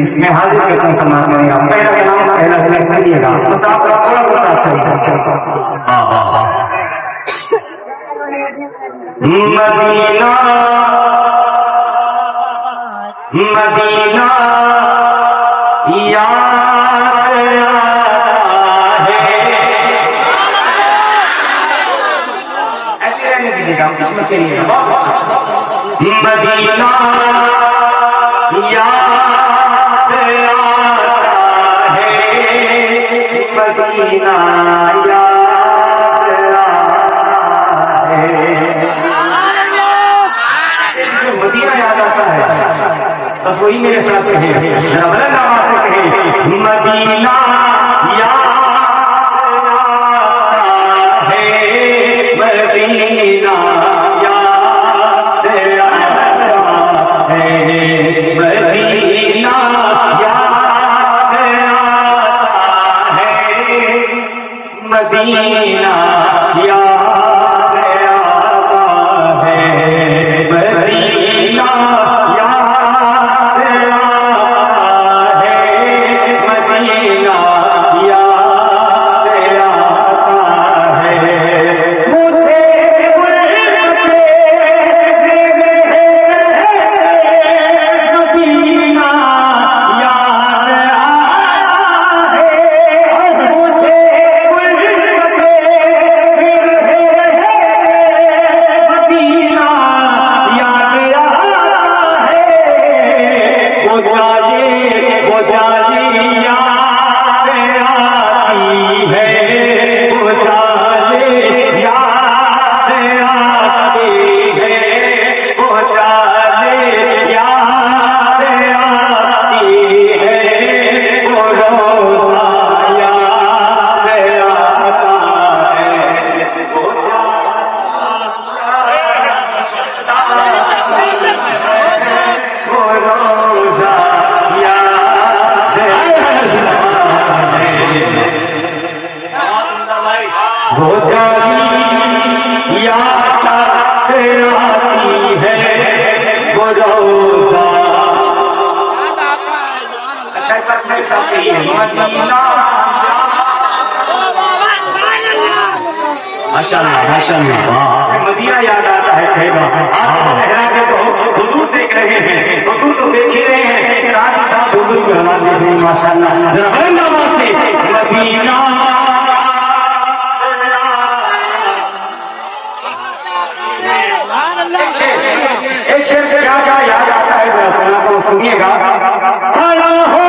मैं हाजिर करता हूँ सम्मान करें आप पहला नाम पहला सुनिएगा बस आप थोड़ा बहुत अच्छा हाँ हाँ हाँ मदीना मदीना याद आता है ऐसे रहने दीजिएगा इसमें करिएगा मदीना याद आता है मदीना मदीना याद आता है बस वही मेरे साथ है मदीना याद आता है मदीना याद आता है मदीना याद आता है मदीना याद आता है मदीना वो जाली या छत आती है वो रोज़ा अच्छा मेरे साथ ही है मदीना माशाअल्लाह मदीना याद आता है ठहरा आप ठहरा के तो हुजूर देख रहे हैं हुजूर तो देख ही रहे हैं साथ ही साथ हुजूर की हवा देख रहे हैं माशाअल्लाह मदीना एक शेर से क्या क्या याद आता है जरा सुना तो सुनिएगा खड़ा हो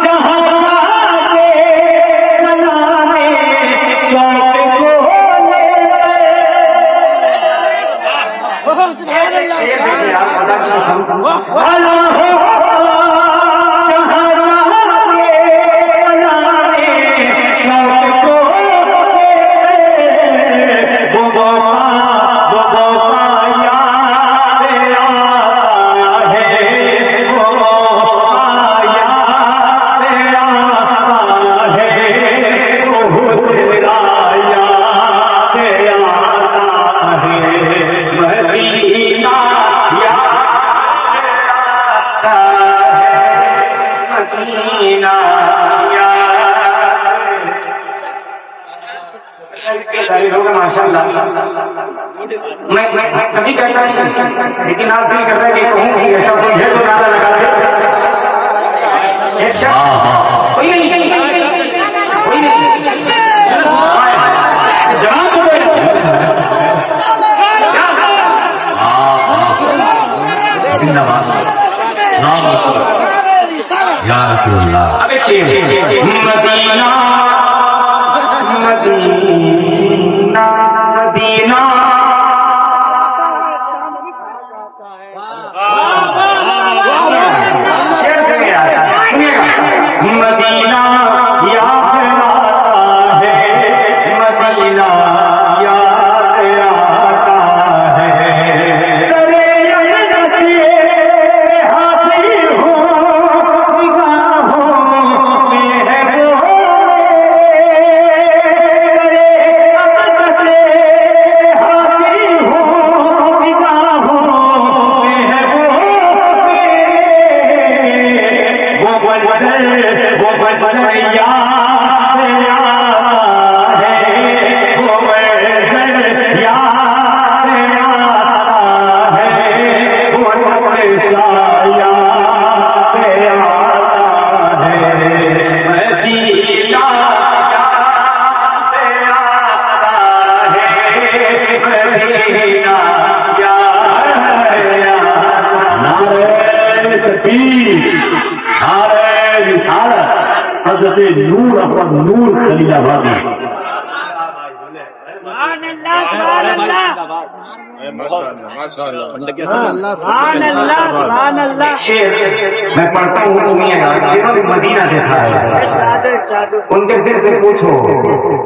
जहां के बनाने शौक को शेर देखिए आप खड़ा हो माशाअल्लाह मैं कभी कहता नहीं लेकिन आप भी करता है कि कहूँ कि ऐसा कोई है तो नारा लगा दे कोई नहीं जवाब तो जिंदाबाद या रसूलुल्लाह अब एक मदीना मदीना मदीना मदीना याद आता है मदीना याद आता है तेरे नसीब हासिल हो निगाहों में है वो वो बदर याद आता है, वो बदर याद आता है, वो नक्शा याद आता है, मदीना याद आता है, मदीना याद आता। नारे तकबीर, नारे रिसालत, हज़रत नूर अहमद नूर खलीलाबादी। मैं पढ़ता हूँ, सुनिएगा। जिन्होंने मदीना देखा है उनके दिल से पूछो।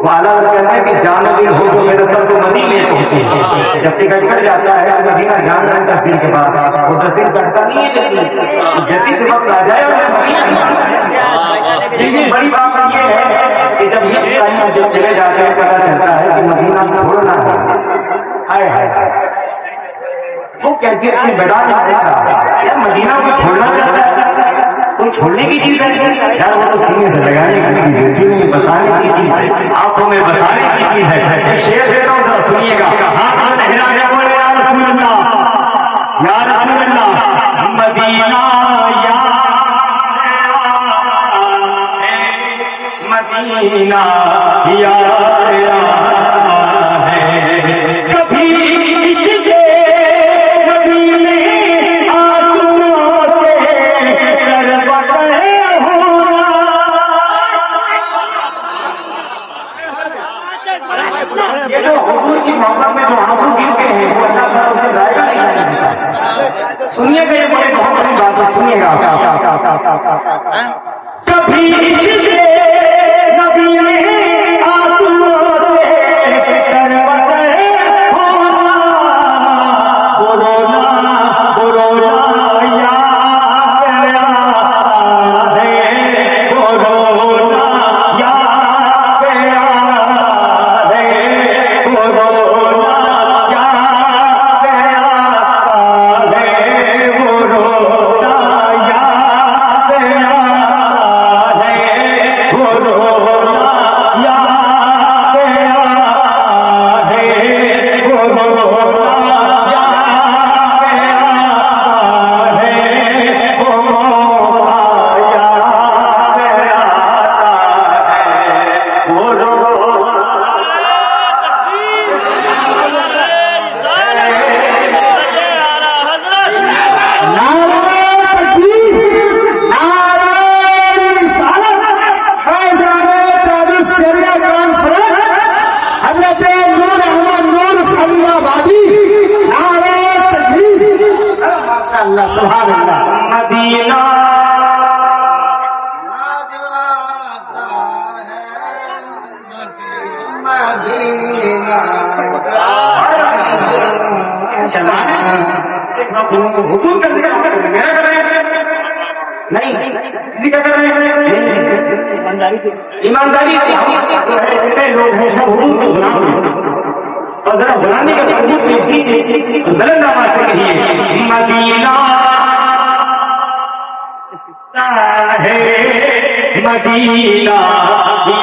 वो आला कहता है कि जाना दिल हो तो मेरा सर तो मदीने पहुंचे। जब टिकट कट जाता है तो मदीना जाना है 10 दिन के बाद, वो 10 दिन कटता नहीं है। जल्दी से वक्त आ जाए और लेकिन बड़ी बात ये है कि जब ये जब चले जाते हैं पता चलता है कि मदीना छोड़ना है। हाय हाय वो कहती है कि बेटा यार मदीना को छोड़ना चाहता है, कोई छोड़ने की चीज है यार, वो तो सीने से लगाने की चीज है, सीने में बसाने की चीज है, आंखों में बसाने की चीज है। शेर देता हूँ, जरा सुनिएगा। हाथ में हिला के बोले या रसूल अल्लाह, या रसूल अल्लाह, मदीना मदीना यार है, कभी इसके कभी में आंसुओं से करवटे होना। ये जो हुजूर की मोहब्बत में जो आंसू गिरते हैं वो अल्लाह ताला उसे जाएगा नहीं देता। सुनिएगा, ये बड़ी बहुत बड़ी बात है, सुनिएगा। कभी इसके नबी में आंसुओं से करवटे होना, कोरोना कोरोना याद आता है, कोरोना याद आता है, कोरोना याद आता है, कोरोना याद आता है, कोरोना याद आता है, कोरोना मदीना हुजूर कर दिया, मेरा कर रहे हैं नहीं, क्या कर रहे हैं? ईमानदारी से लोग हैं सब हुजूर को गुलाम हैं, और जरा गुलामी का सबूत पेश कीजिए। गलत नामा से कहिए मदीना है, मदीना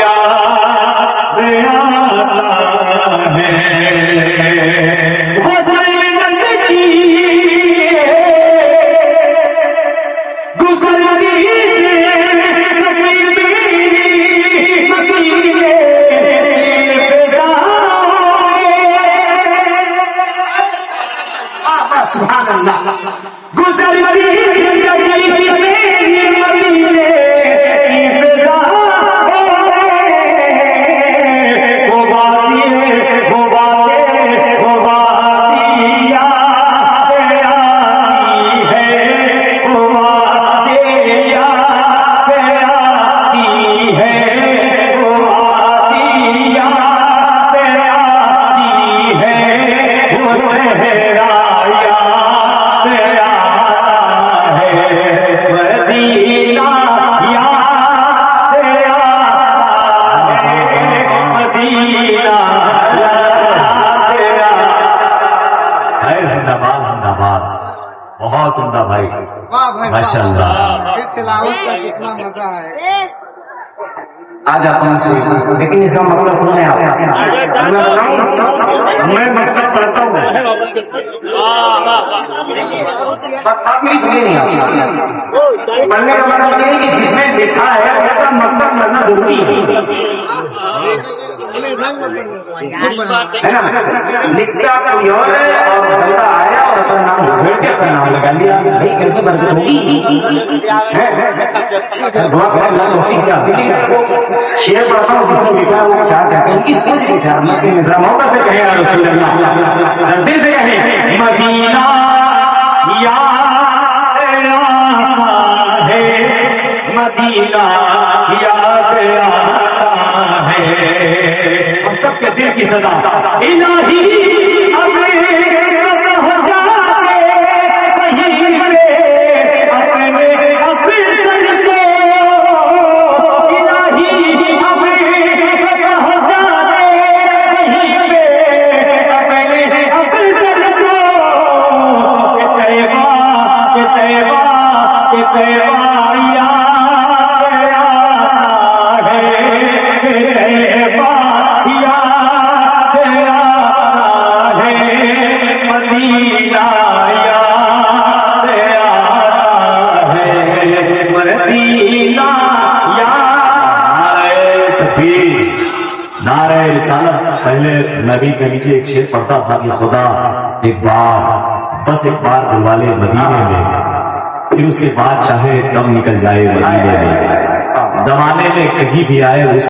याद आता है, वो जन्नत की गुज़रती मदीने सुभान अल्लाह, गुज़रती मदीने की फिज़ा है, वो वादी याद आई है, वो वादी याद आती है, वो वादी याद आती है, वो चेहरा याद वाह भाई माशाअल्लाह। फिर तिलावत का कितना मजा है। आज आप लेकिन इसका मतलब सुने आप, मैं बताऊं, मैं मतलब पढ़ता हूँ, आप मेरी सुनिए नहीं आप। पढ़ने का मतलब ये है कि जिसमें लिखा है उसका मतलब करना जरूरी है ना। लिखता कोई और है और बंदा आया और अपना नाम घुसेड़ के अपना नाम लगा लिया, भाई कैसे बरकत होगी। दुआ करें अल्लाह तौफीक दे। शेर पढ़ता हूँ जिसमें लिखा है वो क्या कहते हैं, उनकी सोच की ख्याल में मोहब्बत से कहे यार रसूल अल्लाह, दिल से कहे मदीना याद आता है, मदीना याद आता है। हम सबके दिल की सदा इलाही अपने हो जाए कहीं पे अपने अफसर को, इलाही अपने हो जाए कहीं पे अपने अफसर को। तैबा के तैबा के तैबा याद आता है, तैबा याद आता है, मदीना याद आता है, मदीना याद। नारे रिसालत। पहले नबी के नीचे एक शेर पढ़ता था कि खुदा एक बार, बस एक बार बुलवा ले मदीने में, फिर उसके बाद चाहे दम निकल जाए मदीने में। जमाने में कहीं भी आए उस